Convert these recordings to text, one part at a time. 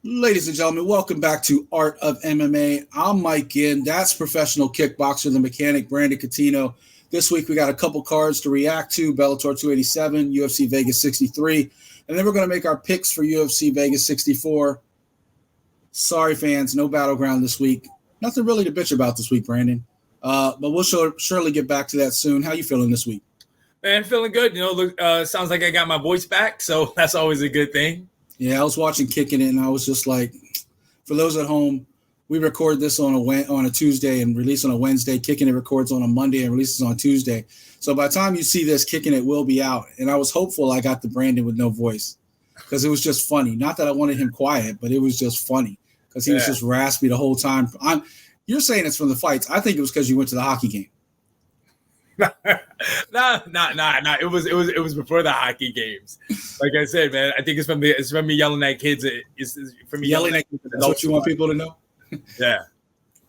Ladies and gentlemen, welcome back to Art of MMA. I'm Mike Ginn. That's professional kickboxer, the mechanic, Brandon Cuttino. This week, we got a couple cards to react to, Bellator 287, UFC Vegas 63, and then we're going to make our picks for UFC Vegas 64. Sorry, fans, no Battleground this week. Nothing really to bitch about this week, Brandon. But we'll surely get back to that soon. How you feeling this week? Man, feeling good. Sounds like I got my voice back, so that's always a good thing. Yeah, I was watching Kicking It, and I was just like, for those at home, we record this on a Tuesday and release on a Wednesday. Kicking It records on a Monday and releases on Tuesday. So by the time you see this, Kicking It will be out. And I was hopeful I got the Brandon with no voice because it was just funny. Not that I wanted him quiet, but it was just funny because he was just raspy the whole time. You're saying it's from the fights. I think it was because you went to the hockey game. Nah. It was before the hockey games. Like I said, man, I think it's from me yelling at kids. It's from me yelling at kids. That's what you want people to know? Yeah.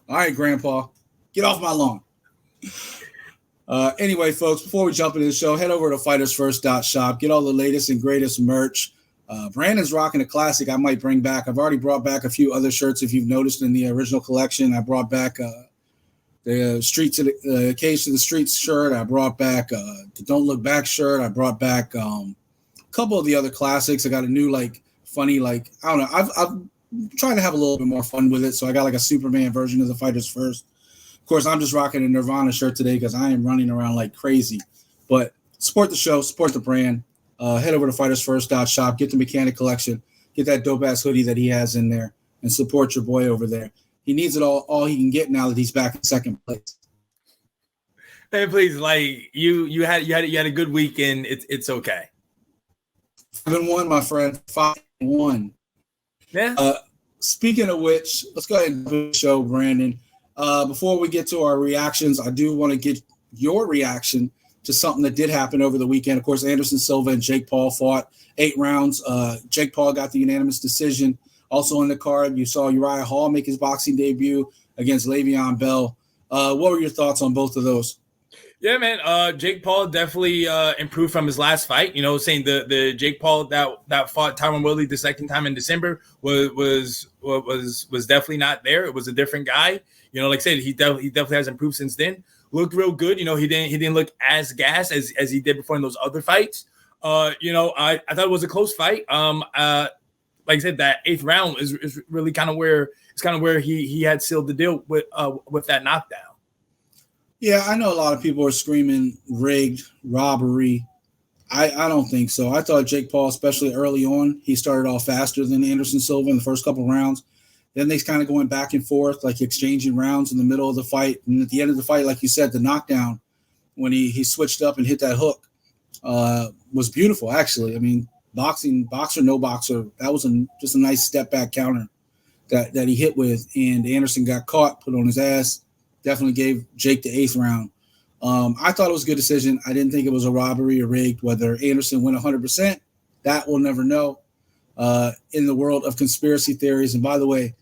All right, Grandpa, get off my lawn. Anyway, folks, before we jump into the show, head over to fightersfirst.shop. Get all the latest and greatest merch. Brandon's rocking a classic I might bring back. I've already brought back a few other shirts. If you've noticed in the original collection, I brought back the Streets to the Cage to the Streets shirt. I brought back the Don't Look Back shirt. I brought back a couple of the other classics. I got a new funny I don't know. I've tried to have a little bit more fun with it. So I got a Superman version of the Fighters First. Of course, I'm just rocking a Nirvana shirt today because I am running around like crazy. But support the show, support the brand. Head over to fightersfirst.shop. Get the Mechanic collection. Get that dope ass hoodie that he has in there, and support your boy over there. He needs it all he can get now that he's back in second place. Hey, please, you had a good weekend. It's okay. 5-1, my friend. 5-1. Yeah. Speaking of which, let's go ahead and do the show, Brandon. Before we get to our reactions, I do want to get your reaction to something that did happen over the weekend. Of course, Anderson Silva and Jake Paul fought 8 rounds. Jake Paul got the unanimous decision. Also on the card, you saw Uriah Hall make his boxing debut against Le'Veon Bell. What were your thoughts on both of those? Yeah, man. Jake Paul definitely improved from his last fight. Saying the Jake Paul that fought Tyron Woodley the second time in December was definitely not there. It was a different guy. Like I said, he definitely has improved since then. Looked real good. He didn't look as gassed as he did before in those other fights. I thought it was a close fight. Like I said, that 8th round is really kind of where he had sealed the deal with that knockdown. Yeah, I know a lot of people are screaming rigged, robbery. I don't think so. I thought Jake Paul, especially early on, he started off faster than Anderson Silva in the first couple rounds. Then they kind of going back and forth, like exchanging rounds in the middle of the fight. And at the end of the fight, like you said, the knockdown when he switched up and hit that hook was beautiful, actually. I mean, boxer, no boxer, that was just a nice step back counter that he hit with. And Anderson got caught, put on his ass. Definitely gave Jake the 8th round. I thought it was a good decision. I didn't think it was a robbery or rigged. Whether Anderson went 100%, that we'll never know in the world of conspiracy theories. And by the way,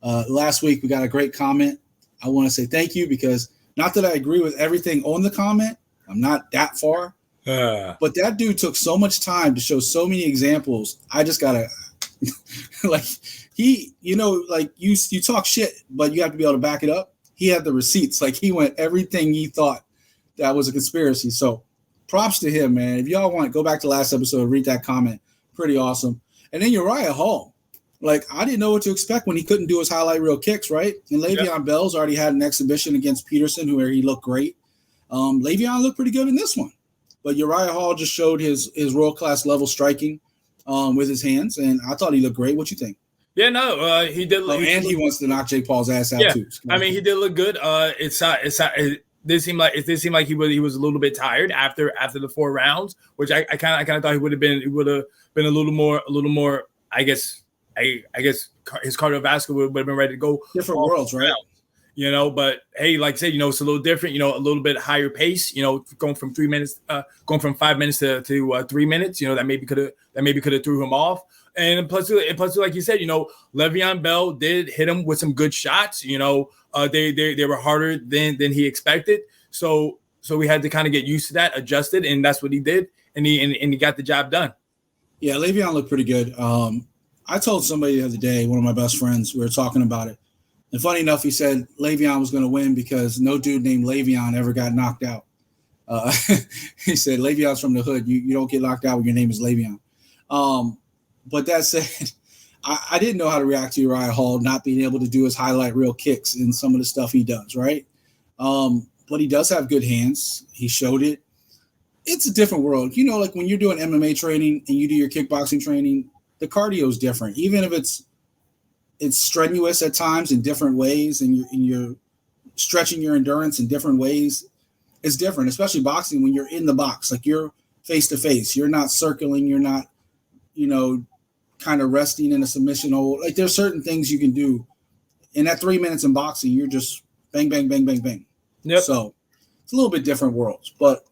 last week we got a great comment. I want to say thank you because not that I agree with everything on the comment. I'm not that far. But that dude took so much time to show so many examples. I just got to you talk shit, but you have to be able to back it up. He had the receipts. He went everything he thought that was a conspiracy. So props to him, man. If y'all want, go back to last episode, read that comment. Pretty awesome. And then Uriah Hall. I didn't know what to expect when he couldn't do his highlight reel kicks, right? And Le'Veon Bell's already had an exhibition against Peterson where he looked great. Le'Veon looked pretty good in this one. But Uriah Hall just showed his world-class level striking with his hands, and I thought he looked great. What you think? Yeah, no, he did. He wants to knock Jake Paul's ass out too. I mean, he did look good. It did seem like he was a little bit tired after the 4 rounds, which I kind of thought he would have been a little more. I guess his cardiovascular would have been ready to go. Different worlds, right? But hey, like I said, it's a little different. A little bit higher pace. Going from 5 minutes to 3 minutes. That maybe could have threw him off. And plus, like you said, Le'Veon Bell did hit him with some good shots. They were harder than he expected. So we had to kind of get used to that, adjusted, and that's what he did, and he got the job done. Yeah, Le'Veon looked pretty good. I told somebody the other day, one of my best friends, we were talking about it. And funny enough, he said Le'Veon was going to win because no dude named Le'Veon ever got knocked out. He said Le'Veon's from the hood. You don't get knocked out when your name is Le'Veon. But that said, I didn't know how to react to Uriah Hall not being able to do his highlight reel kicks and some of the stuff he does, right? But he does have good hands. He showed it. It's a different world. You know, like when you're doing MMA training and you do your kickboxing training, the cardio is different. Even if it's strenuous at times in different ways and you're stretching your endurance in different ways, it's different, especially boxing when you're in the box. Like you're face-to-face. You're not circling. You're not, kind of resting in a submission hold. Like there's certain things you can do. In that 3 minutes in boxing, you're just bang, bang, bang, bang, bang. Yep. So it's a little bit different worlds. But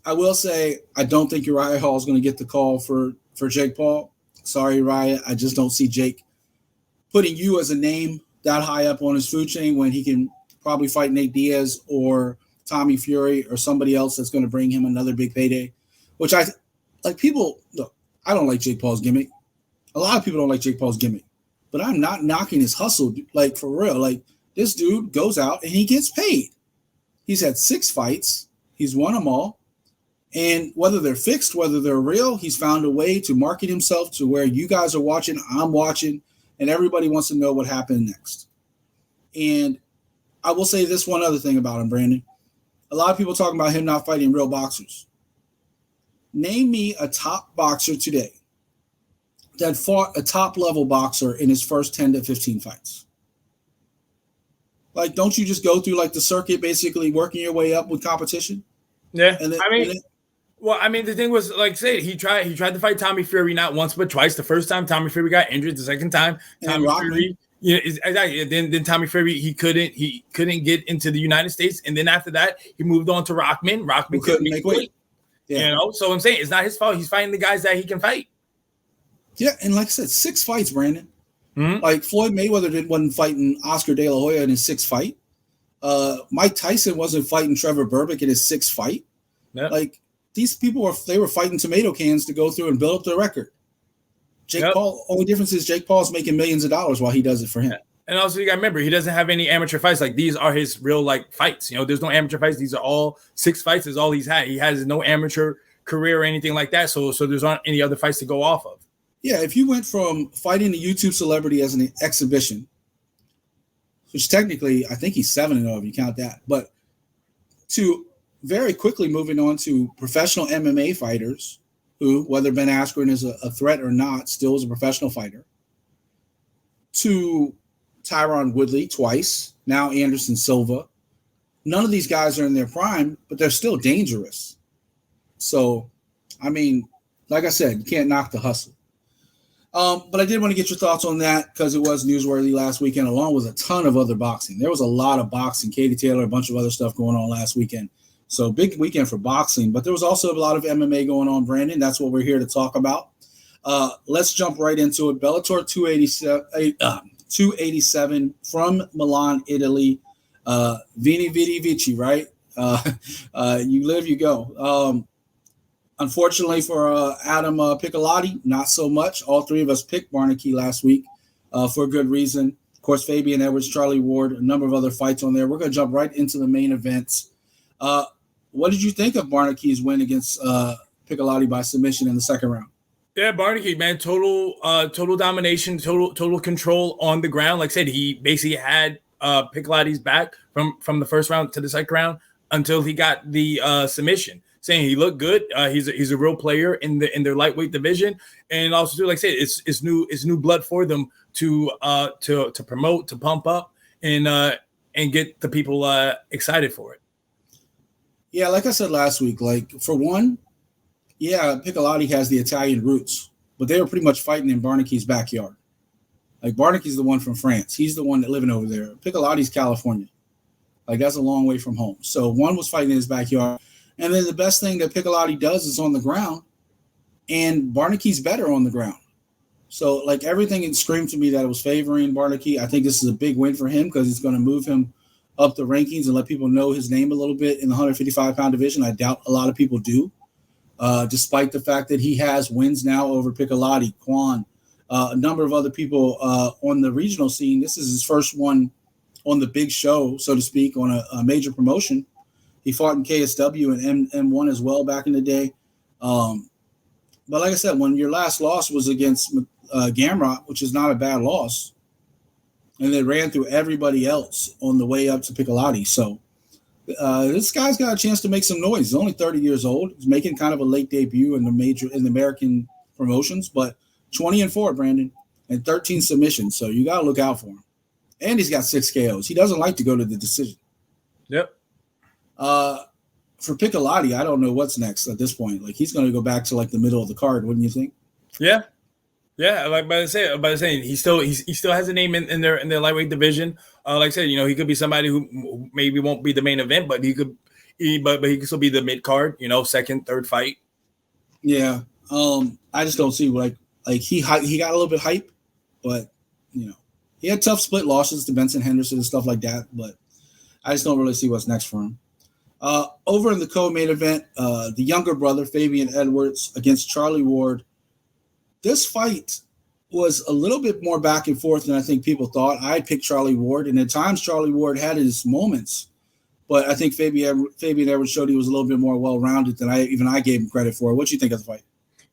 I will say I don't think Uriah Hall is going to get the call for Jake Paul. Sorry, Uriah. I just don't see Jake putting you as a name that high up on his food chain when he can probably fight Nate Diaz or Tommy Fury or somebody else that's going to bring him another big payday, which I like. People, look, I don't like Jake Paul's gimmick. A lot of people don't like Jake Paul's gimmick, but I'm not knocking his hustle. Like for real, like this dude goes out and he gets paid. He's had 6 fights. He's won them all. And whether they're fixed, whether they're real, he's found a way to market himself to where you guys are watching, I'm watching, and everybody wants to know what happened next. And I will say this one other thing about him, Brandon. A lot of people talking about him not fighting real boxers. Name me a top boxer today that fought a top-level boxer in his first 10 to 15 fights. Like, don't you just go through, like, the circuit basically working your way up with competition? Yeah. And then, the thing was, like I said, he tried to fight Tommy Fury not once but twice. The first time Tommy Fury got injured. The second time, Tommy Fury, exactly. Then Tommy Fury, he couldn't get into the United States. And then after that, he moved on to Rockman. Rockman couldn't make weight. Yeah. So I'm saying it's not his fault. He's fighting the guys that he can fight. Yeah, and like I said, 6 fights, Brandon. Mm-hmm. Like Floyd Mayweather wasn't fighting Oscar De La Hoya in his 6th fight. Mike Tyson wasn't fighting Trevor Berbick in his 6th fight. Yep. Like these people were fighting tomato cans to go through and build up their record. Jake Paul, only difference is Jake Paul's making millions of dollars while he does it for him. And also, you got to remember, he doesn't have any amateur fights. Like these are his real fights. There's no amateur fights. These are all 6 fights. Is all he's had. He has no amateur career or anything like that. So there's not any other fights to go off of. Yeah, if you went from fighting a YouTube celebrity as an exhibition, which technically I think he's 7-0 if you count that, but to very quickly moving on to professional MMA fighters who, whether Ben Askren is a threat or not, still is a professional fighter, to Tyron Woodley twice, now Anderson Silva. None of these guys are in their prime, but they're still dangerous. So, I mean, like I said, you can't knock the hustle. But I did want to get your thoughts on that because it was newsworthy last weekend, along with a ton of other boxing. There was a lot of boxing. Katie Taylor, a bunch of other stuff going on last weekend. So big weekend for boxing, but there was also a lot of MMA going on, Brandon. That's what we're here to talk about. Let's jump right into it. Bellator 287 from Milan, Italy. Veni, Vidi, Vici, right? You live, you go. Unfortunately for Adam Piccolotti, not so much. All 3 of us picked Barnaoui last week for a good reason. Of course, Fabian Edwards, Charlie Ward, a number of other fights on there. We're going to jump right into the main events. What did you think of Barnaoui's win against Piccolotti by submission in the 2nd round? Yeah, Barnaoui, man, total domination, total control on the ground. Like I said, he basically had Piccolotti's back from the 1st round to the 2nd round until he got the submission. Saying he looked good. He's a real player in their lightweight division, and also too, like I said, it's new blood for them to promote, to pump up, and get the people excited for it. Yeah, like I said last week, like for one, yeah, Piccolotti has the Italian roots, but they were pretty much fighting in Barnaoui's backyard. Like Barnaoui's the one from France. He's the one that living over there. Piccolotti's California. Like that's a long way from home. So one was fighting in his backyard. And then the best thing that Piccolotti does is on the ground, and Barnaoui's better on the ground. So, like, everything it screamed to me that it was favoring Barnaoui. I think this is a big win for him because it's going to move him up the rankings and let people know his name a little bit in the 155-pound division. I doubt a lot of people do, despite the fact that he has wins now over Piccolotti, Kwan, A number of other people on the regional scene. This is his first one on the big show, so to speak, on a major promotion. He fought in KSW and M1 as well back in the day. But like I said, when your last loss was against Gamrot, which is not a bad loss, and they ran through everybody else on the way up to Piccolotti. So this guy's got a chance to make some noise. He's only 30 years old. He's making kind of a late debut in the American promotions, but 20-4, Brandon, and 13 submissions. So you got to look out for him. And he's got 6 KOs. He doesn't like to go to the decision. Yep. For Piccolotti, I don't know what's next at this point. Like, he's going to go back to like the middle of the card, wouldn't you think? Yeah. Yeah, like by saying he still has a name in their lightweight division. Like I said, he could be somebody who maybe won't be the main event, but he could still be the mid card. Second, third fight. Yeah. I just don't see like he got a little bit hype, but he had tough split losses to Benson Henderson and stuff like that. But I just don't really see what's next for him. Over in the co-main event, the younger brother Fabian Edwards against Charlie Ward. This fight was a little bit more back and forth than I think people thought. I picked Charlie Ward, and at times Charlie Ward had his moments, but I think Fabian Edwards showed he was a little bit more well-rounded than I gave him credit for. What do you think of the fight?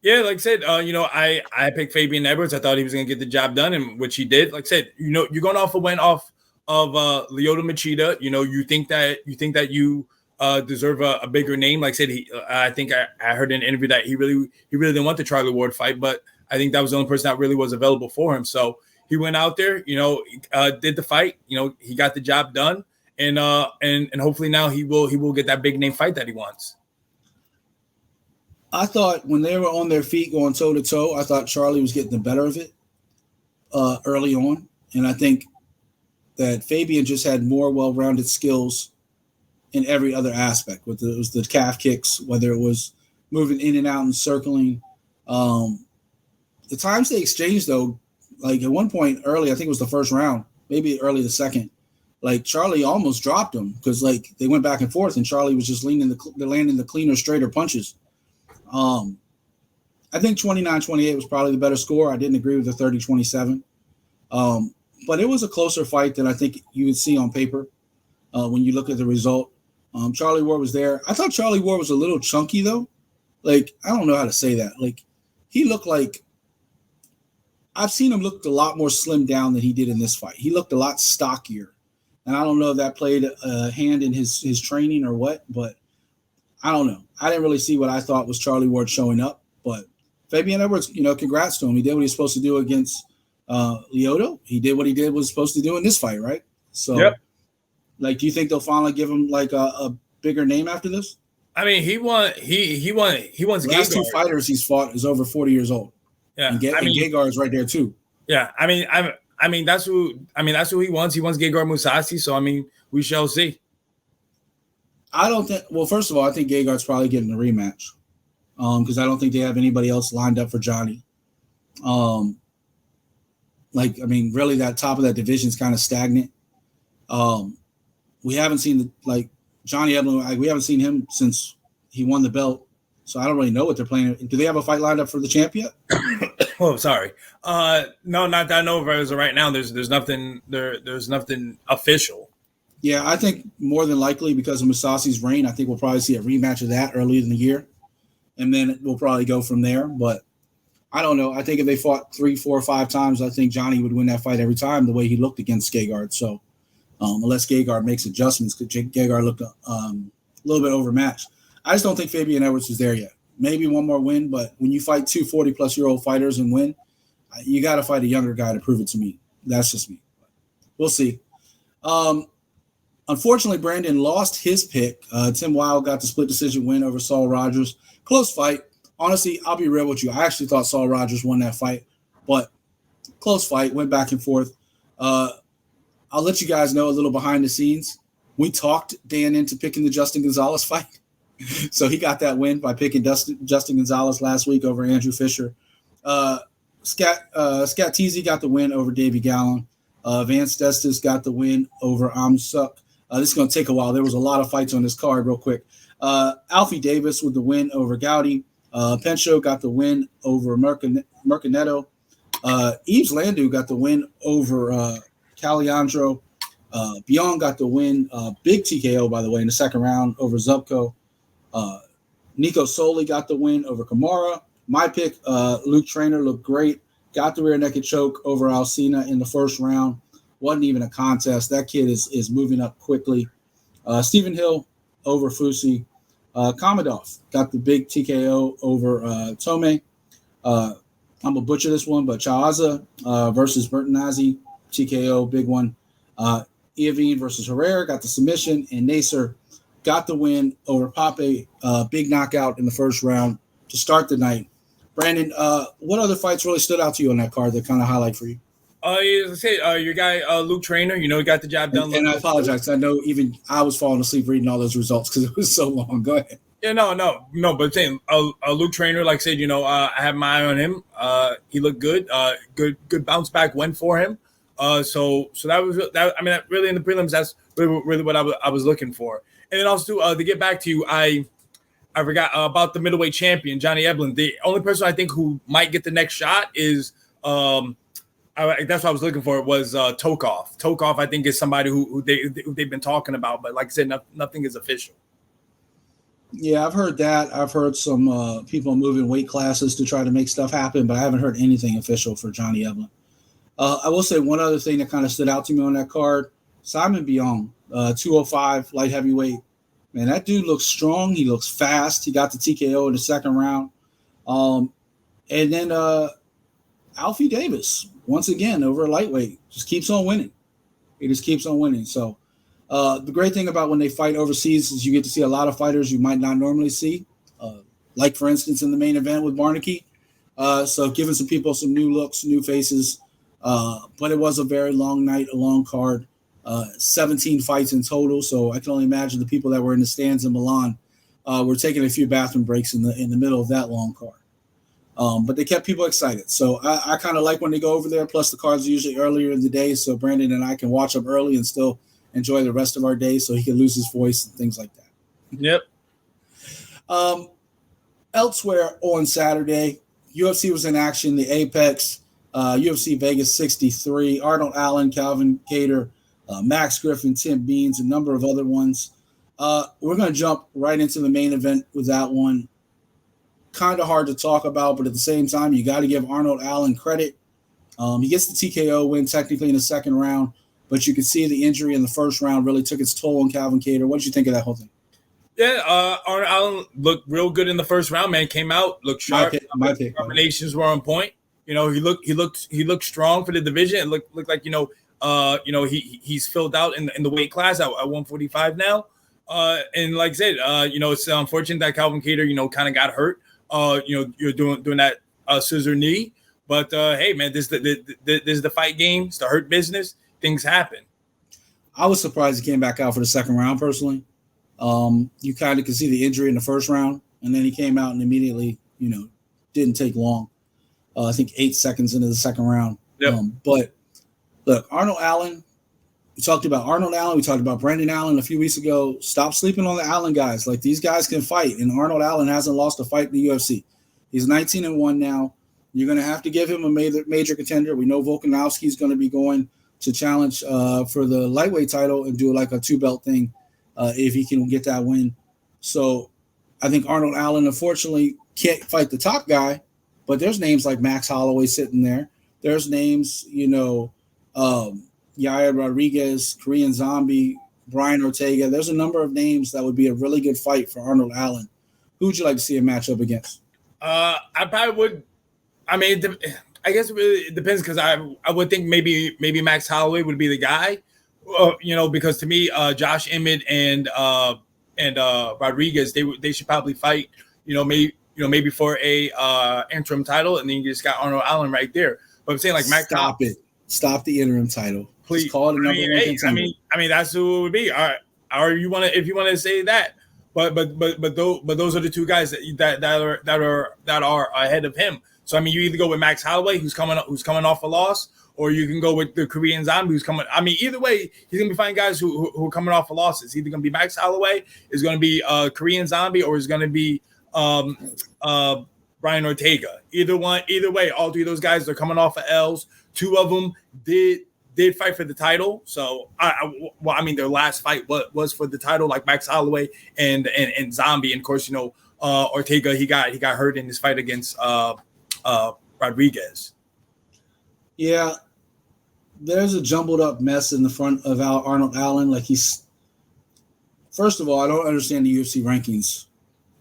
Yeah, like I said, I picked Fabian Edwards. I thought he was going to get the job done, and which he did. Like I said, you're going off a win off of Lyoto Machida. You think that you deserve a bigger name. Like I said, I think I heard in an interview that he really didn't want the Charlie Ward fight, but I think that was the only person that really was available for him. So he went out there, did the fight. He got the job done, and hopefully now he will get that big name fight that he wants. I thought when they were on their feet going toe to toe, I thought Charlie was getting the better of it early on, and I think that Fabian just had more well-rounded skills in every other aspect. Whether it was the calf kicks, whether it was moving in and out and circling. The times they exchanged, though, like at one point early, I think it was the first round, maybe early the second, like Charlie almost dropped him because like they went back and forth and Charlie was just landing the cleaner, straighter punches. I think 29-28 was probably the better score. I didn't agree with the 30-27. But it was a closer fight than I think you would see on paper when you look at the result. Charlie Ward was there. I thought Charlie Ward was a little chunky, though. Like, I don't know how to say that. Like, he looked like I've seen him look a lot more slimmed down than he did in this fight. He looked a lot stockier. And I don't know if that played a hand in his training or what, but I don't know. I didn't really see what I thought was Charlie Ward showing up. But Fabian Edwards, congrats to him. He did what he was supposed to do against Lyoto. He did what he was supposed to do in this fight, right? So, yep. Like, do you think they'll finally give him like a bigger name after this? I mean, he wants the last 2 fighters he's fought is over 40 years old. Yeah, and Gegard is right there too. Yeah, I mean that's who he wants. He wants Gegard Mousasi. So I mean, we shall see. I don't think. Well, first of all, I think Gegard's probably getting a rematch because I don't think they have anybody else lined up for Johnny. Really, that top of that division is kind of stagnant. We haven't seen Johnny Eblen. We haven't seen him since he won the belt. So I don't really know what they're playing. Do they have a fight lined up for the champ yet? Oh, sorry. No, not that I know of as of right now. There's nothing there. There's nothing official. Yeah, I think more than likely because of Musasi's reign, I think we'll probably see a rematch of that early in the year, and then we'll probably go from there. But I don't know. I think if they fought 3, 4, 5 times, I think Johnny would win that fight every time the way he looked against Gegard. So unless Gegard makes adjustments, because Gegard looked a little bit overmatched. I just don't think Fabian Edwards is there yet. Maybe one more win, but when you fight 2 40-plus-year-old fighters and win, you got to fight a younger guy to prove it to me. That's just me. We'll see. Unfortunately, Brandon lost his pick. Tim Wilde got the split decision win over Saul Rogers. Close fight. Honestly, I'll be real with you. I actually thought Saul Rogers won that fight, but close fight. Went back and forth. I'll let you guys know a little behind the scenes. We talked Dan into picking the Justin Gonzalez fight. So he got that win by picking Justin Gonzalez last week over Andrew Fisher. Scat Teasy got the win over Davey Gallon. Vance Destis got the win over Amsuk. This is going to take a while. There was a lot of fights on this card real quick. Alfie Davis with the win over Gowdy. Pencho got the win over Mercanetto. Yves Landau got the win over Caliandro. Beyond got the win. Big TKO, by the way, in the second round over Zubko. Nico Soli got the win over Kamara. My pick, Luke Trainer, looked great. Got the rear naked choke over Alcina in the first round. Wasn't even a contest. That kid is moving up quickly. Stephen Hill over Fusi. Komadov got the big TKO over Tome. I'm going to butcher this one, but Chaza versus Bertinazi, TKO, big one. Iavine versus Herrera got the submission, and Nasser got the win over Pape, big knockout in the first round to start the night. Brandon, what other fights really stood out to you on that card that kind of highlight for you? As I said, your guy Luke Trainer, he got the job done. And I apologize. I know even I was falling asleep reading all those results because it was so long. Go ahead. Yeah, no. But saying Luke Trainer, like I said, I have my eye on him. He looked good. Good bounce back win for him. So that was that. I mean, really in the prelims, that's really what I was looking for. And then also to get back to you, I forgot about the middleweight champion Johnny Eblen. The only person I think who might get the next shot is that's what I was looking for. It was Tokov. Tokov, I think, is somebody who they've been talking about, but like I said, nothing is official. Yeah, I've heard that. I've heard some people moving weight classes to try to make stuff happen, but I haven't heard anything official for Johnny Eblen. I will say one other thing that kind of stood out to me on that card: Simon Bion, 205 light heavyweight. Man, that dude looks strong. He looks fast. He got the TKO in the second round. And then Alfie Davis, once again, over a lightweight, just keeps on winning. He just keeps on winning. So the great thing about when they fight overseas is you get to see a lot of fighters you might not normally see, like, for instance, in the main event with Barnaoui. So giving some people some new looks, new faces. But it was a very long night, a long card. 17 fights in total, so I can only imagine the people that were in the stands in Milan were taking a few bathroom breaks in the middle of that long card. But they kept people excited, so I kind of like when they go over there. Plus, the cards are usually earlier in the day, so Brandon and I can watch them early and still enjoy the rest of our day, so he can lose his voice and things like that. Yep. Elsewhere on Saturday, UFC was in action. The Apex, UFC Vegas 63, Arnold Allen, Calvin Kattar, Max Griffin, Tim Beans, a number of other ones. We're going to jump right into the main event with that one. Kind of hard to talk about, but at the same time, you got to give Arnold Allen credit. He gets the TKO win technically in the second round, but you can see the injury in the first round really took its toll on Calvin Kattar. What did you think of that whole thing? Yeah, Arnold Allen looked real good in the first round, man. Came out, looked sharp. My pick. Combinations were on point. He looked strong for the division. It looked like he's filled out in the weight class at 145 now. And like I said, it's unfortunate that Calvin Kattar, kind of got hurt. You're doing that scissor knee. But hey, man, this is the fight game. It's the hurt business. Things happen. I was surprised he came back out for the second round personally. You kind of could see the injury in the first round, and then he came out and immediately, didn't take long. I think 8 seconds into the second round. Yep. But look, Arnold Allen, we talked about Arnold Allen. We talked about Brendan Allen a few weeks ago. Stop sleeping on the Allen guys. Like, these guys can fight, and Arnold Allen hasn't lost a fight in the UFC. He's 19-1 now. You're going to have to give him a major contender. We know Volkanovski is going to be going to challenge for the lightweight title and do like a two-belt thing if he can get that win. So I think Arnold Allen, unfortunately, can't fight the top guy, but there's names like Max Holloway sitting there. There's names, Yair Rodriguez, Korean Zombie, Brian Ortega. There's a number of names that would be a really good fight for Arnold Allen. Who would you like to see a matchup against? I probably would. I mean, I guess it really depends, because I would think maybe Max Holloway would be the guy, because to me, Josh Emmett and Rodriguez, they should probably fight, maybe for a interim title, and then you just got Arnold Allen right there. But I'm saying, like, Max, stop the interim title. Please. Just call it a number one contender. I mean that's who it would be. All right, or if you want to say that, but those are the two guys that are ahead of him. So I mean, you either go with Max Holloway, who's coming off a loss, or you can go with the Korean Zombie, who's coming. I mean, either way, he's gonna be fighting guys who are coming off a loss. It's either gonna be Max Holloway, is gonna be Korean Zombie, or is gonna be Brian Ortega. Either way, all three of those guys are coming off of L's. Two of them did fight for the title. So their last fight was for the title, like Max Holloway and Zombie. And of course, Ortega, he got hurt in his fight against Rodriguez. Yeah, there's a jumbled up mess in the front of Arnold Allen. Like first of all, I don't understand the UFC rankings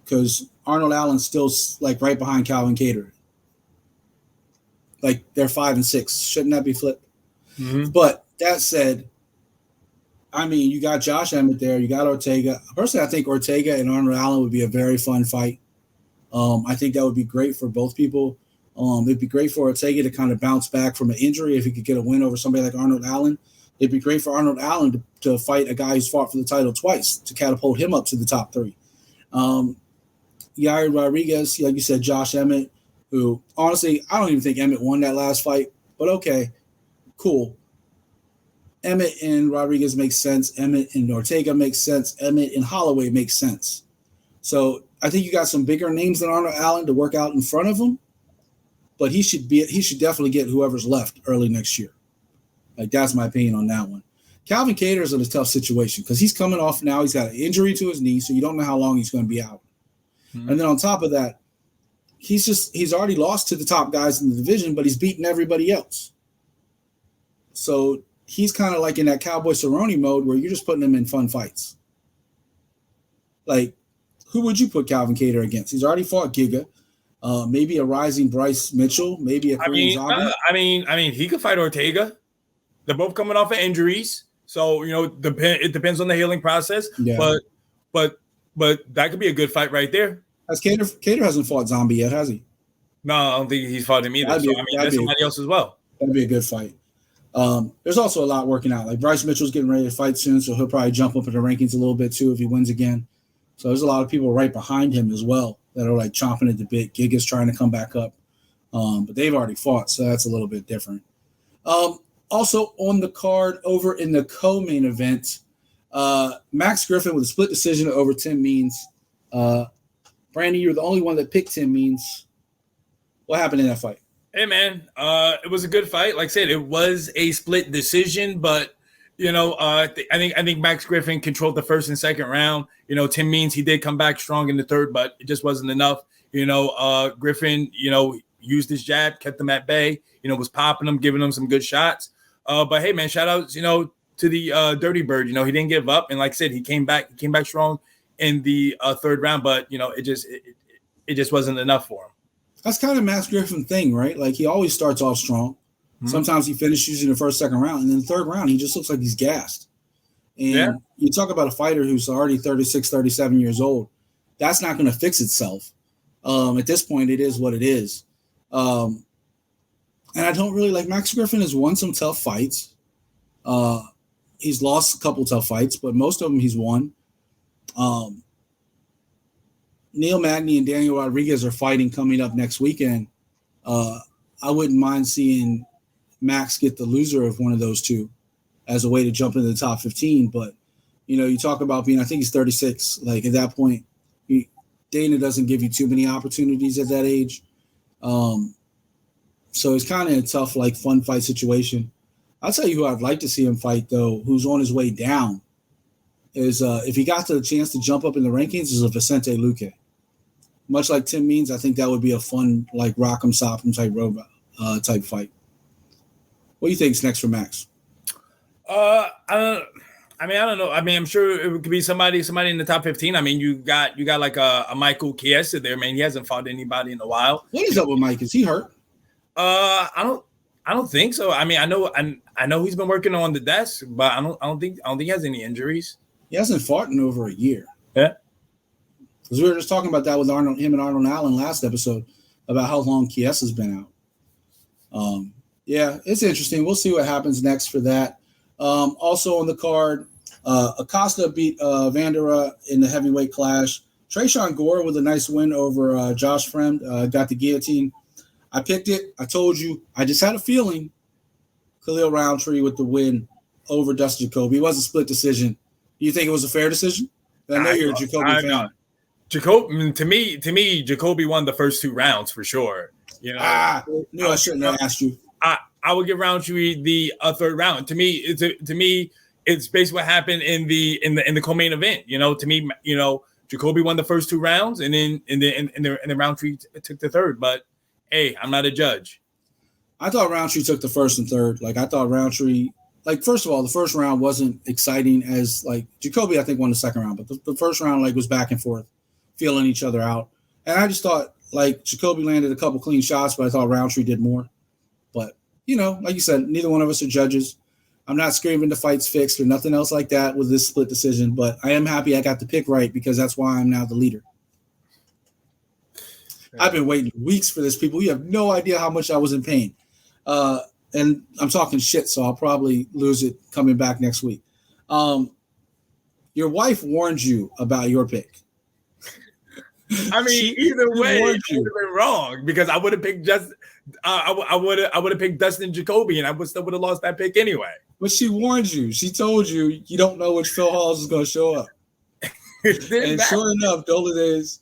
because Arnold Allen's still like right behind Calvin Kattar. Like they're 5 and 6. Shouldn't that be flipped? Mm-hmm. But that said, I mean, you got Josh Emmett there. You got Ortega. Personally, I think Ortega and Arnold Allen would be a very fun fight. I think that would be great for both people. It'd be great for Ortega to kind of bounce back from an injury if he could get a win over somebody like Arnold Allen. It'd be great for Arnold Allen to fight a guy who's fought for the title twice to catapult him up to the top 3. Uriah Rodriguez, like you said, Josh Emmett, who honestly, I don't even think Emmett won that last fight, but okay, cool. Emmett and Rodriguez makes sense. Emmett and Ortega makes sense. Emmett and Holloway makes sense. So I think you got some bigger names than Arnold Allen to work out in front of him, but he should definitely get whoever's left early next year. Like that's my opinion on that one. Calvin Kattar is in a tough situation because he's coming off now. He's got an injury to his knee, so you don't know how long he's going to be out. Mm-hmm. And then on top of that, he's already lost to the top guys in the division, but he's beaten everybody else. So he's kind of like in that Cowboy Cerrone mode where you're just putting him in fun fights. Like, who would you put Calvin Kattar against? He's already fought Giga. Maybe a rising Bryce Mitchell. Maybe a Korean Zombie. I mean, he could fight Ortega. They're both coming off of injuries, so it depends on the healing process. Yeah. But that could be a good fight right there. As Kattar hasn't fought Zombie yet, has he? No, I don't think he's fought him either. That's somebody else as well. That'd be a good fight. There's also a lot working out. Like Bryce Mitchell's getting ready to fight soon, so he'll probably jump up in the rankings a little bit too if he wins again. So there's a lot of people right behind him as well that are like chomping at the bit. Giga's trying to come back up, but they've already fought, so that's a little bit different. Also on the card over in the co-main event, Max Griffin with a split decision over Tim Means. Brandy, you're the only one that picked Tim Means. What happened in that fight? Hey, man, it was a good fight. Like I said, it was a split decision, but, I think Max Griffin controlled the first and second round. Tim Means, he did come back strong in the third, but it just wasn't enough. Griffin, used his jab, kept them at bay, was popping them, giving them some good shots. But, hey, man, shout outs, to the Dirty Bird. He didn't give up. And like I said, he came back strong in the third round, but, it just wasn't enough for him. That's kind of Max Griffin thing, right? Like he always starts off strong. Mm-hmm. Sometimes he finishes in the first, second round. And then the third round, he just looks like he's gassed. And you talk about a fighter who's already 36, 37 years old. That's not going to fix itself. At this point, it is what it is. And I don't really like Max Griffin has won some tough fights. He's lost a couple tough fights, but most of them he's won. Neil Magny and Daniel Rodriguez are fighting coming up next weekend. I wouldn't mind seeing Max get the loser of one of those two as a way to jump into the top 15. But, you talk about I think he's 36. Like at that point, Dana doesn't give you too many opportunities at that age. So it's kind of a tough, like fun fight situation. I'll tell you who I'd like to see him fight though, who's on his way down is if he got the chance to jump up in the rankings is a Vicente Luque. Much like Tim Means, I think that would be a fun, like Rock'em Sock'em type robot type fight. What do you think's next for Max? I don't know. I'm sure it could be somebody in the top 15. You got like a Michael Chiesa there, man. He hasn't fought anybody in a while. What is up with Mike? Is he hurt? I don't think so. I know he's been working on the desk, but I don't think he has any injuries. He hasn't fought in over a year. Yeah. Because we were just talking about that with him and Arnold Allen last episode about how long Chiesa's been out. Yeah, it's interesting. We'll see what happens next for that. Also on the card, Acosta beat Vandera in the heavyweight clash. Tresean Gore with a nice win over Josh Fremd. Got the guillotine. I picked it. I told you. I just had a feeling. Khalil Roundtree with the win over Dustin Jacoby. It was a split decision. Do you think it was a fair decision? I know you're a Jacoby fan. Jacoby, to me, Jacoby won the first 2 rounds for sure. You know, no, I shouldn't have asked you. I would give Roundtree the 3rd round. To me, it's basically what happened in the co-main event. You know, to me, you know, Jacoby won the first 2 rounds, and then Roundtree took the 3rd. But hey, I'm not a judge. I thought Roundtree took the 1st and 3rd. Like, I thought Roundtree, like, first of all, the first round wasn't exciting as, like, Jacoby, I think, won the 2nd round. But the first round, like, was back and forth, feeling each other out. And I just thought, like, Jacoby landed a couple clean shots, but I thought Roundtree did more. But, you know, like you said, neither one of us are judges. I'm not screaming the fight's fixed or nothing else like that with this split decision. But I am happy I got the pick right because that's why I'm now the leader. I've been waiting weeks for this, people. You have no idea how much I was in pain. And I'm talking shit, so I'll probably lose it coming back next week. Your wife warned you about your pick. I mean, either way, it would have been wrong because I would have picked I would have picked Dustin Jacoby, and I still would have lost that pick anyway. But she warned you. She told you you don't know which Phil Halls is going to show up. And sure enough, Dolazes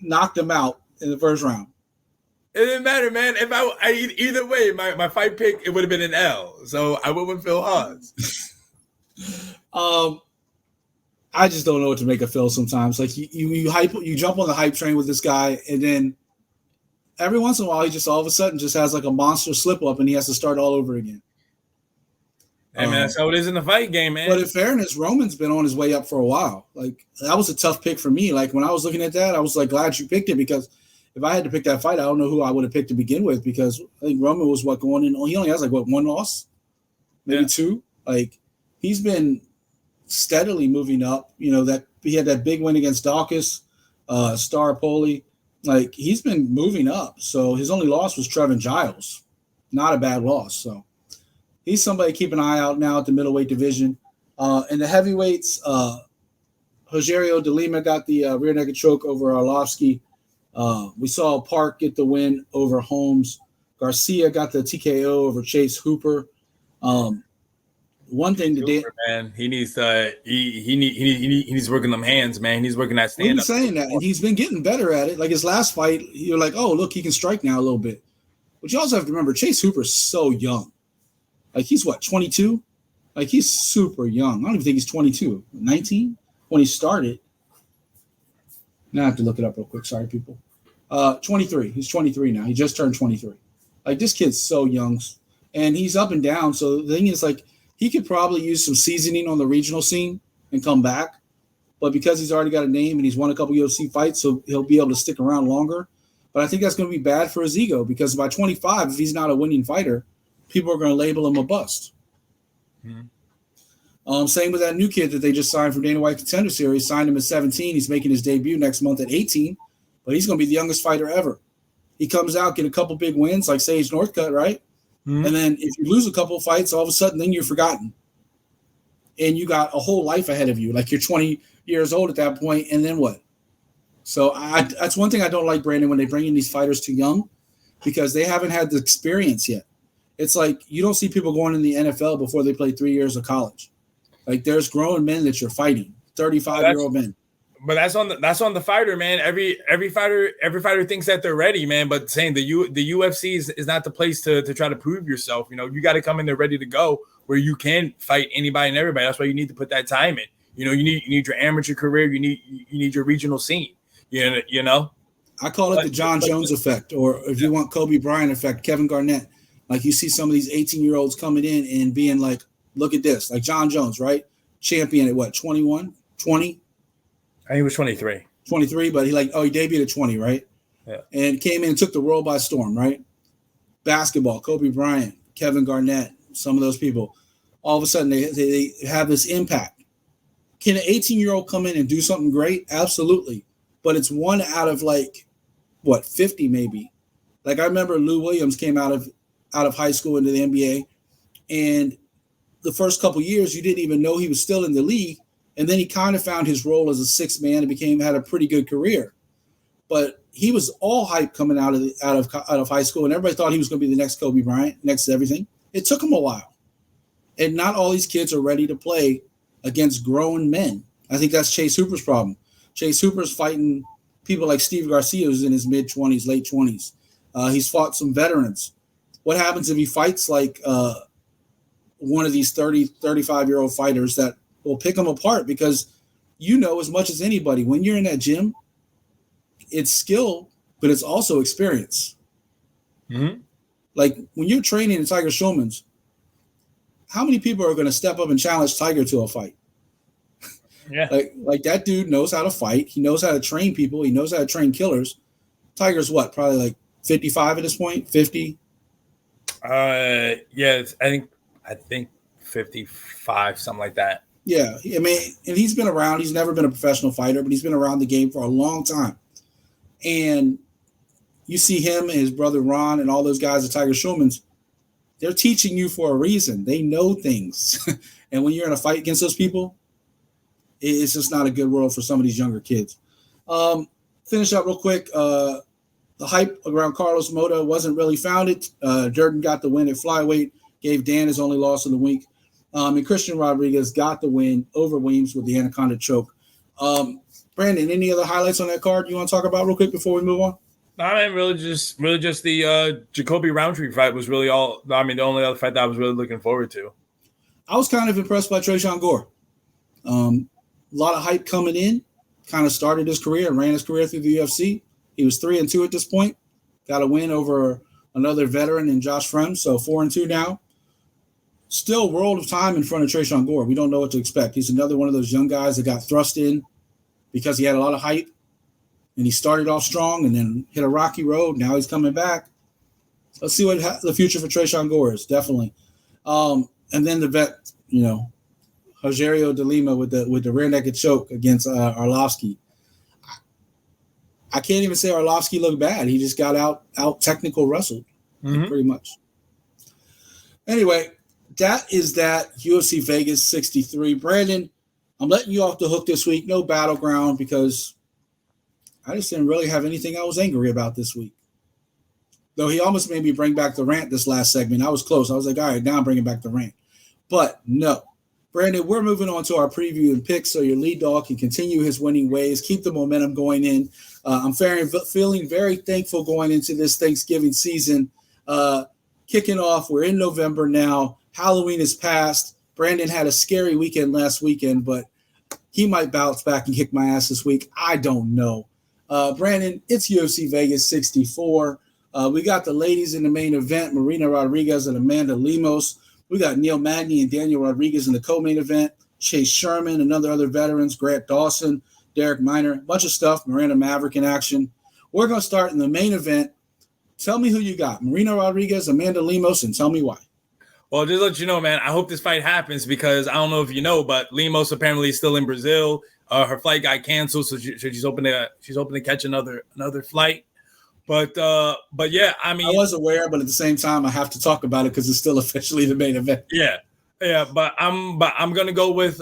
knocked him out in the 1st round. It didn't matter, man. If either way, my fight pick, it would have been an L. So I went with Phil Haas. I just don't know what to make of Phil sometimes. Like you jump on the hype train with this guy, and then every once in a while he just all of a sudden just has like a monster slip up, and he has to start all over again. Hey man, that's how it is in the fight game, man. But in fairness, Roman's been on his way up for a while. Like that was a tough pick for me. Like when I was looking at that, I was like glad you picked it because if I had to pick that fight, I don't know who I would have picked to begin with because I think Roman was going in. He only has like 1 loss, maybe 2. Like he's been steadily moving up. You know that he had that big win against Dawkins, Star Poli. Like he's been moving up. So his only loss was Trevin Giles, not a bad loss. So he's somebody to keep an eye out now at the middleweight division. In the heavyweights, Rogerio de Lima got the rear naked choke over Arlovsky. We saw Park get the win over Holmes. Garcia got the TKO over Chase Hooper. One thing today, man, he needs he needs working them hands, man. He's working that stand up. He's saying that, and he's been getting better at it. Like his last fight, you're like, oh look, he can strike now a little bit. But you also have to remember, Chase Hooper's so young. Like he's what, 22? Like he's super young. I don't even think he's 22, 19 when he started. Now I have to look it up real quick. Sorry, people. 23. He's 23 now. He just turned 23. Like this kid's so young, and he's up and down. So the thing is, like, he could probably use some seasoning on the regional scene and come back. But because he's already got a name and he's won a couple UFC fights, so he'll be able to stick around longer. But I think that's going to be bad for his ego because by 25, if he's not a winning fighter, people are going to label him a bust. Mm-hmm. Same with that new kid that they just signed from Dana White Contender Series. Signed him at 17. He's making his debut next month at 18. But he's going to be the youngest fighter ever. He comes out, get a couple big wins like Sage Northcutt, right? Mm-hmm. And then if you lose a couple of fights, all of a sudden, then you're forgotten. And you got a whole life ahead of you. Like you're 20 years old at that point, and then what? So that's one thing I don't like, Brandon, when they bring in these fighters too young because they haven't had the experience yet. It's like you don't see people going in the NFL before they play 3 years of college. Like there's grown men that you're fighting, 35-year-old men. But that's on the fighter, man. Every fighter thinks that they're ready, man. But saying the UFC is not the place to try to prove yourself. You know, you got to come in there ready to go where you can fight anybody and everybody. That's why you need to put that time in. You know, you need your amateur career. You need your regional scene. You know. I call it the John Jones effect, or if you want Kobe Bryant effect, Kevin Garnett. Like you see some of these 18-year-olds coming in and being like, look at this, like John Jones, right? Champion at what, 21, 20? I think he was 23. 23, but he debuted at 20, right? Yeah. And came in and took the world by storm, right? Basketball, Kobe Bryant, Kevin Garnett, some of those people. All of a sudden, they have this impact. Can an 18-year-old come in and do something great? Absolutely. But it's one out of 50 maybe. Like I remember Lou Williams came out of high school into the NBA, and the first couple years you didn't even know he was still in the league. And then he kind of found his role as a sixth man and had a pretty good career. But he was all hype coming out of high school, and everybody thought he was going to be the next Kobe Bryant, next to everything. It took him a while. And not all these kids are ready to play against grown men. I think that's Chase Hooper's problem. Chase Hooper's fighting people like Steve Garcia, who's in his mid-20s, late 20s. He's fought some veterans. What happens if he fights like one of these 30, 35-year-old fighters that will pick him apart? Because you know as much as anybody, when you're in that gym, it's skill, but it's also experience. Mm-hmm. Like when you're training in Tiger Schulman's, how many people are going to step up and challenge Tiger to a fight? Yeah. Like that dude knows how to fight. He knows how to train people. He knows how to train killers. Tiger's what? Probably like 55 at this point, 50. Yeah, I think 55, something like that. Yeah, I mean, and he's been around. He's never been a professional fighter, but he's been around the game for a long time. And you see him and his brother Ron and all those guys at Tiger Schulman's. They're teaching you for a reason. They know things. And when you're in a fight against those people, it's just not a good world for some of these younger kids. Finish up real quick. The hype around Carlos Mota wasn't really founded. Durden got the win at flyweight, gave Dan his only loss of the week. And Christian Rodriguez got the win over Weems with the Anaconda choke. Brandon, any other highlights on that card you want to talk about real quick before we move on? I mean, really just the Jacoby Roundtree fight was really all. I mean, the only other fight that I was really looking forward to. I was kind of impressed by Tresean Gore. A lot of hype coming in. Kind of started his career and ran his career through the UFC. He was 3-2 at this point. Got a win over another veteran in Josh Friend, so 4-2 now. Still world of time in front of Tresean Gore. We don't know what to expect. He's another one of those young guys that got thrust in because he had a lot of hype. And he started off strong and then hit a rocky road. Now he's coming back. Let's see what the future for Tresean Gore is, definitely. And then the vet, Rogerio de Lima with the rear naked choke against Arlovsky. I can't even say Arlovsky looked bad. He just got out technical wrestled, pretty much. Anyway, that is that UFC Vegas 63. Brandon, I'm letting you off the hook this week. No Battleground because I just didn't really have anything I was angry about this week. Though he almost made me bring back the rant this last segment. I was close. I was like, all right, now I'm bringing back the rant. But no. Brandon, we're moving on to our preview and picks so your lead dog can continue his winning ways, keep the momentum going in. I'm feeling very thankful going into this Thanksgiving season. Kicking off, we're in November now. Halloween is past. Brandon had a scary weekend last weekend, but he might bounce back and kick my ass this week. I don't know. Brandon, it's UFC Vegas 64. We got the ladies in the main event, Marina Rodriguez and Amanda Lemos. We got Neil Magny and Daniel Rodriguez in the co-main event. Chase Sherman and other veterans, Grant Dawson, Derek Minor, a bunch of stuff, Miranda Maverick in action. We're going to start in the main event. Tell me who you got, Marina Rodriguez, Amanda Lemos, and tell me why. Well, just to let you know, man, I hope this fight happens because I don't know if you know, but Lemos apparently is still in Brazil. Her flight got canceled, so she's hoping to catch another flight. But yeah, I mean, I was aware, but at the same time, I have to talk about it because it's still officially the main event. Yeah, but I'm gonna go with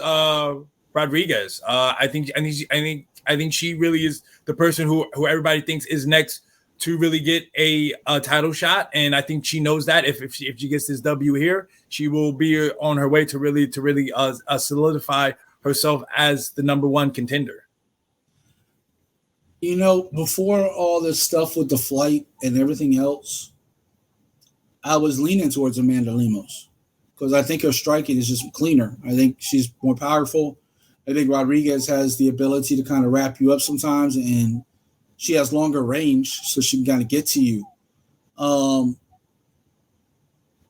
Rodriguez. I think she really is the person who everybody thinks is next to really get a title shot, and I think she knows that if she gets this W here, she will be on her way to really solidify herself as the number one contender. Before all this stuff with the flight and everything else, I was leaning towards Amanda Lemos because I think her striking is just cleaner. I think she's more powerful. I think Rodriguez has the ability to kind of wrap you up sometimes, and she has longer range, so she can kind of get to you.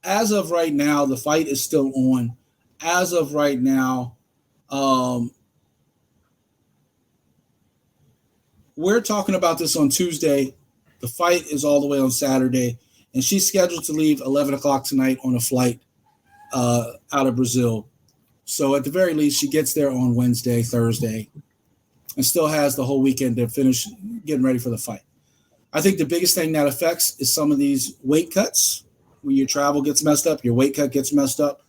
As of right now, the fight is still on. As of right now, we're talking about this on Tuesday. The fight is all the way on Saturday, and she's scheduled to leave 11 o'clock tonight on a flight out of Brazil. So at the very least, she gets there on Wednesday, Thursday, and still has the whole weekend to finish getting ready for the fight. I think the biggest thing that affects is some of these weight cuts. When your travel gets messed up, your weight cut gets messed up.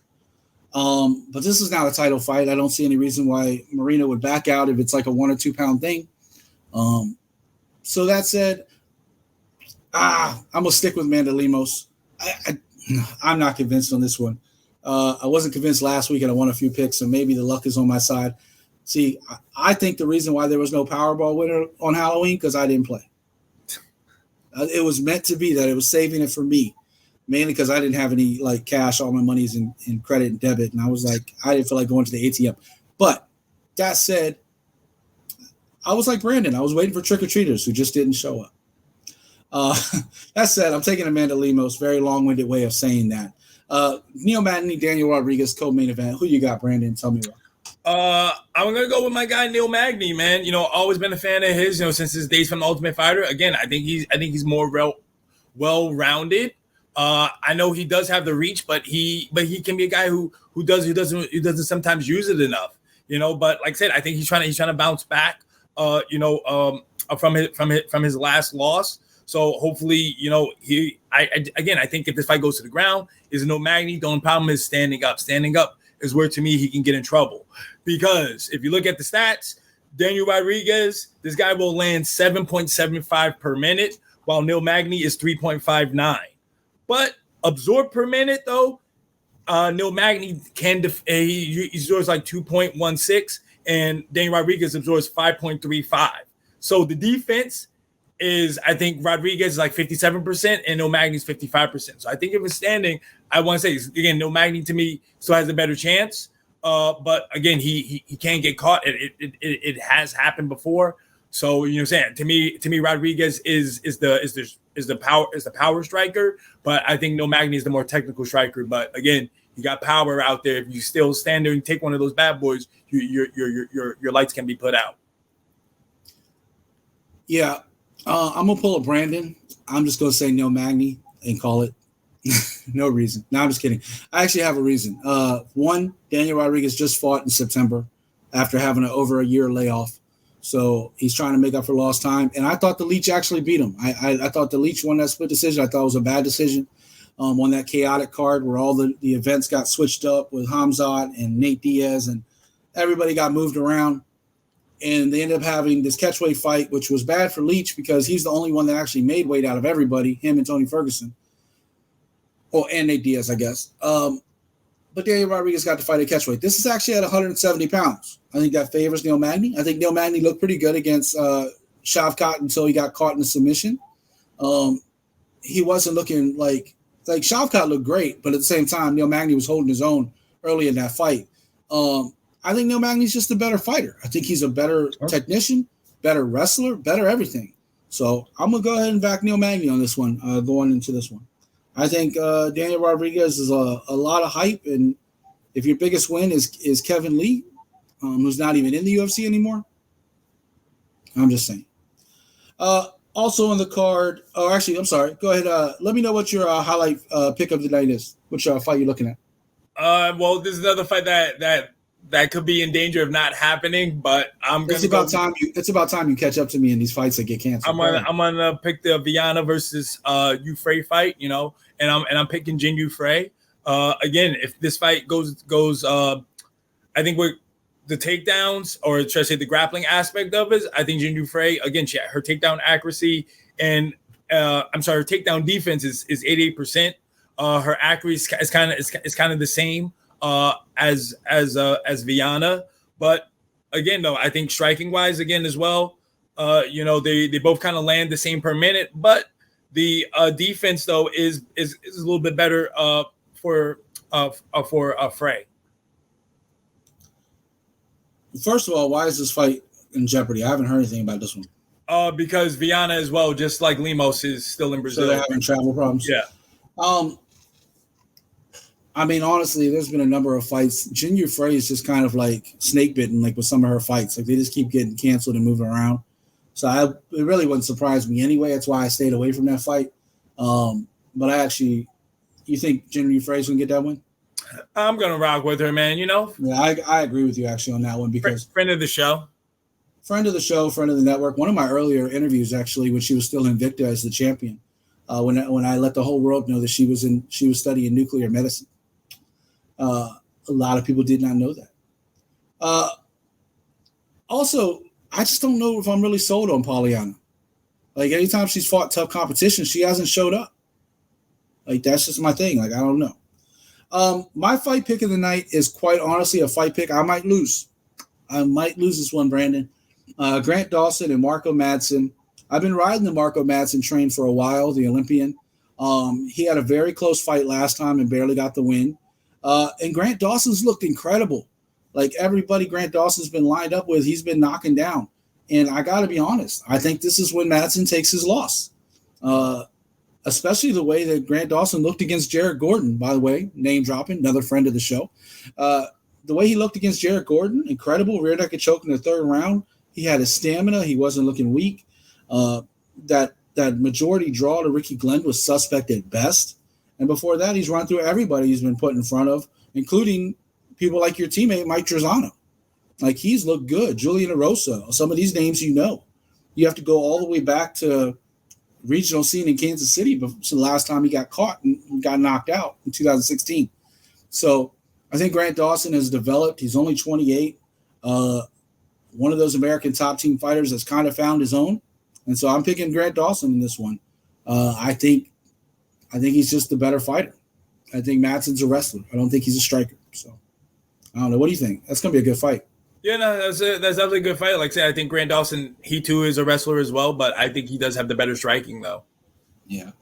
But this is not a title fight. I don't see any reason why Marina would back out if it's like a 1 or 2 pound thing. So that said, I'm going to stick with Amanda Lemos. I'm not convinced on this one. I wasn't convinced last week, and I won a few picks, so maybe the luck is on my side. See, I think the reason why there was no Powerball winner on Halloween because I didn't play. It was meant to be that. It was saving it for me, mainly because I didn't have any like cash. All my money's in credit and debit, and I was like, I didn't feel like going to the ATM. But that said, I was like Brandon. I was waiting for trick-or-treaters who just didn't show up. That said, I'm taking Amanda Lemos. Very long-winded way of saying that. Neil Magny, Daniel Rodriguez, co-main event. Who you got, Brandon? Tell me what. I'm gonna go with my guy Neil Magny, man. Always been a fan of his. Since his days from the Ultimate Fighter. Again, I think he's more well-rounded. I know he does have the reach, but he can be a guy who doesn't sometimes use it enough. But like I said, I think he's trying to bounce back. From his last loss. So hopefully, I think if this fight goes to the ground, is no Magny. The only problem is standing up. Standing up is where, to me, he can get in trouble. Because if you look at the stats, Daniel Rodriguez, this guy will land 7.75 per minute, while Neil Magny is 3.59. But absorb per minute, though, Neil Magny can he absorbs like 2.16, and Daniel Rodriguez absorbs 5.35. So the defense is, I think Rodriguez is like 57% and Neil Magny is 55%. So I think if it's standing, I want to say, again, Neil Magny to me still has a better chance. But again, he can't get caught. It has happened before. So what I'm saying, to me, Rodriguez is the power striker, but I think Neil Magny is the more technical striker. But again, you got power out there. If you still stand there and take one of those bad boys, your lights can be put out. Yeah, I'm gonna pull a Brandon. I'm just gonna say Neil Magny and call it. No reason. No, I'm just kidding. I actually have a reason. One, Daniel Rodriguez just fought in September after having an over a year layoff. So he's trying to make up for lost time. And I thought the Leech actually beat him. I thought the Leech won that split decision. I thought it was a bad decision on that chaotic card where all the events got switched up with Hamzat and Nate Diaz and everybody got moved around. And they ended up having this catchweight fight, which was bad for Leech because he's the only one that actually made weight out of everybody, him and Tony Ferguson. Oh, and Nate Diaz, I guess. But Daniel Rodriguez got to fight at catchweight. This is actually at 170 pounds. I think that favors Neil Magny. I think Neil Magny looked pretty good against Shavkat until he got caught in the submission. He wasn't looking like Shavkat looked great, but at the same time, Neil Magny was holding his own early in that fight. I think Neil Magny's just a better fighter. I think he's a better technician, better wrestler, better everything. So I'm going to go ahead and back Neil Magny on this one, going into this one. I think Daniel Rodriguez is a lot of hype, and if your biggest win is Kevin Lee, who's not even in the UFC anymore, I'm just saying. Also on the card, I'm sorry. Go ahead. Let me know what your highlight pick of the night is. Which fight you're looking at? Well, this is another fight that could be in danger of not happening, but It's about time you catch up to me in these fights that get canceled. I'm gonna pick the Viana versus Ufray fight, and I'm picking Ginn Ufray. Again, if this fight goes, I think with the takedowns, or should I say the grappling aspect of it, I think Ginn Ufray, again, her takedown accuracy and her takedown defense is 88%. Her accuracy is kind of the same as Viana, but again, though, I think striking wise, again as well, they both kind of land the same per minute, but the defense though is a little bit better for Frey. First of all, why is this fight in jeopardy? I haven't heard anything about this one. Because Viana as well, just like Lemos, is still in Brazil. So they're having travel problems. Yeah. I mean, honestly, there's been a number of fights. Ginn Ufray is just kind of like snake bitten, like with some of her fights. Like they just keep getting canceled and moving around. So it really wouldn't surprise me anyway. That's why I stayed away from that fight. But you think Ginn Ufray is going to get that win? I'm going to rock with her, man. Yeah, I agree with you actually on that one because friend of the show, friend of the network. One of my earlier interviews actually, when she was still Invicta as the champion, when I let the whole world know that she was studying nuclear medicine. A lot of people did not know that. Also, I just don't know if I'm really sold on Polyana. Like anytime she's fought tough competition, she hasn't showed up. Like that's just my thing. Like I don't know. My fight pick of the night is quite honestly a fight pick I might lose. I might lose this one, Brandon. Grant Dawson and Marco Madsen. I've been riding the Marco Madsen train for a while, the Olympian. He had a very close fight last time and barely got the win. And Grant Dawson's looked incredible. Like everybody Grant Dawson's been lined up with, he's been knocking down. And I got to be honest, I think this is when Madsen takes his loss. Especially the way that Grant Dawson looked against Jared Gordon, by the way, name dropping, another friend of the show. The way he looked against Jared Gordon, incredible, rear naked choke in the third round. He had his stamina. He wasn't looking weak. That majority draw to Ricky Glenn was suspect at best. And before that, he's run through everybody he's been put in front of, including people like your teammate, Mike Trezano. Like, he's looked good. Julian Erosa, some of these names you know. You have to go all the way back to regional scene in Kansas City the last time he got caught and got knocked out in 2016. So I think Grant Dawson has developed. He's only 28. One of those American top team fighters that's kind of found his own. And so I'm picking Grant Dawson in this one. I think he's just the better fighter. I think Madsen's a wrestler. I don't think he's a striker. So I don't know. What do you think? That's going to be a good fight. Yeah, no, that's definitely a good fight. Like I said, I think Grant Dawson, he too is a wrestler as well, but I think he does have the better striking, though. Yeah.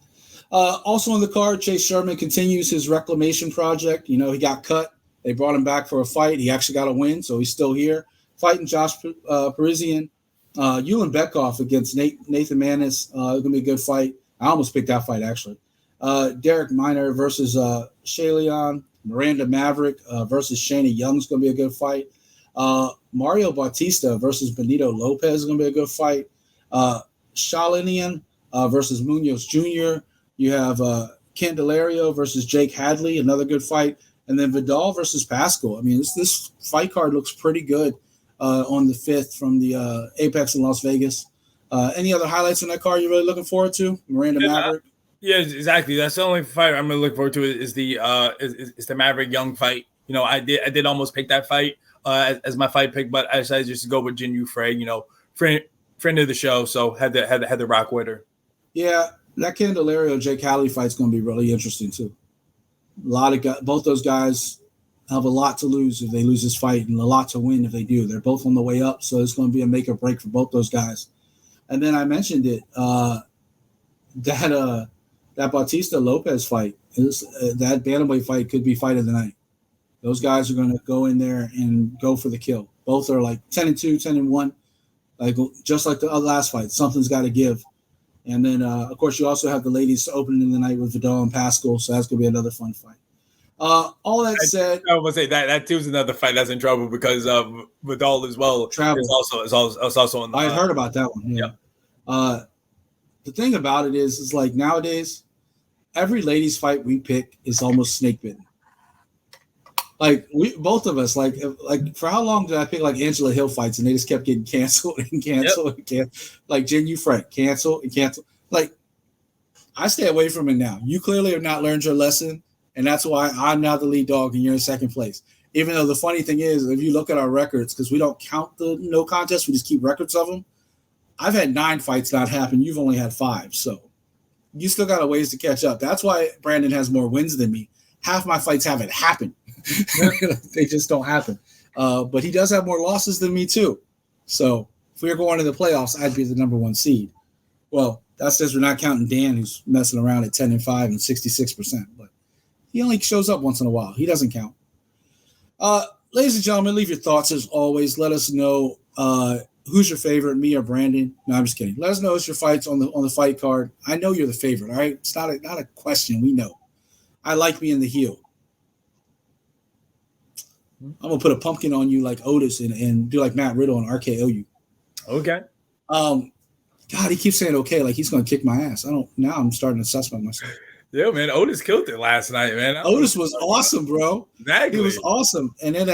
Also on the card, Chase Sherman continues his reclamation project. You know, he got cut. They brought him back for a fight. He actually got a win, so he's still here. Fighting Josh Parisian. Ewan Beckhoff against Nathan Manis. Going to be a good fight. I almost picked that fight, actually. Derek Minor versus Shaleon. Miranda Maverick versus Shayna Young is going to be a good fight. Mario Bautista versus Benito Lopez is going to be a good fight. Shalinian versus Munoz Jr. You have Candelario versus Jake Hadley, another good fight. And then Vidal versus Pascal. I mean, this fight card looks pretty good on the 5th from the Apex in Las Vegas. Any other highlights on that card you're really looking forward to? Miranda Maverick? Yeah, exactly. That's the only fight I'm going to look forward to is the Maverick Young fight. You know, I did almost pick that fight as my fight pick, but I decided just to go with Jin Yu Frey, you know, friend of the show, so had to rock with her. Yeah, that Candelario Jake Hadley fight's going to be really interesting too. A lot of guys, both those guys have a lot to lose if they lose this fight and a lot to win if they do. They're both on the way up, so it's going to be a make or break for both those guys. And then I mentioned it, that Bautista Lopez fight is that bantamweight fight could be fight of the night. Those guys are going to go in there and go for the kill. Both are like 10-2, 10-1, like just like the last fight. Something's got to give. And then, of course, you also have the ladies opening the night with Vidal and Pascal, so that's going to be another fun fight. All that said, I was going to say that too is another fight that's in trouble because Vidal as well is also on the. I heard about that one. Yeah. The thing about it is like nowadays, every ladies fight we pick is almost snake bitten. Like both of us, like for how long did I pick like Angela Hill fights and they just kept getting canceled and canceled and canceled? Like Jin Yu Frey, cancel and cancel. Like I stay away from it now. You clearly have not learned your lesson, and that's why I'm now the lead dog and you're in second place. Even though the funny thing is, if you look at our records, because we don't count the no contest, we just keep records of them. I've had 9 fights not happen. You've only had 5, so you still got a ways to catch up. That's why Brandon has more wins than me. Half my fights haven't happened. They just don't happen. But he does have more losses than me too. So if we were going to the playoffs, I'd be the number 1 seed. Well, that's just we're not counting Dan, who's messing around at 10-5 and 66%. But he only shows up once in a while. He doesn't count. Ladies and gentlemen, leave your thoughts as always. Let us know who's your favorite, me or Brandon. No, I'm just kidding. Let us know who's your fights on the fight card. I know you're the favorite, all right? It's not a question. We know. I like being the heel. I'm going to put a pumpkin on you like Otis and do like Matt Riddle and RKO you. Okay. God, he keeps saying okay, like he's going to kick my ass. Now I'm starting to suspect myself. Yeah, man, Otis killed it last night, man. Otis was awesome, bro. Exactly. He was awesome. And then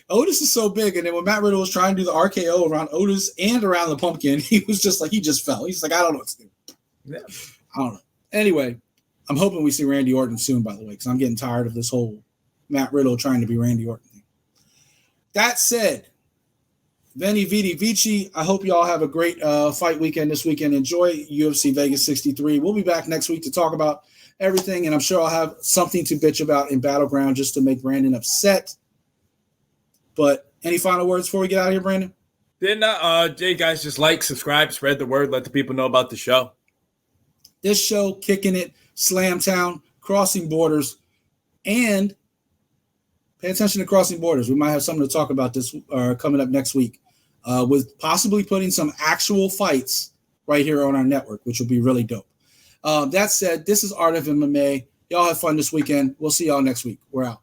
Otis is so big, and then when Matt Riddle was trying to do the RKO around Otis and around the pumpkin, he was just like, he just fell. He's like, I don't know what to do. Yeah. I don't know. Anyway, I'm hoping we see Randy Orton soon, by the way, because I'm getting tired of this whole Matt Riddle trying to be Randy Orton thing. That said, Veni, Vidi, Vici, I hope you all have a great fight weekend this weekend. Enjoy UFC Vegas 63. We'll be back next week to talk about everything, and I'm sure I'll have something to bitch about in Battleground just to make Brandon upset. But any final words before we get out of here, Brandon? Then, Jay, guys, just like, subscribe, spread the word, let the people know about the show. This show, Kicking It, Slamtown, Crossing Borders, and pay attention to Crossing Borders. We might have something to talk about this coming up next week, with possibly putting some actual fights right here on our network, which will be really dope. That said, this is Art of MMA. Y'all have fun this weekend. We'll see y'all next week. We're out.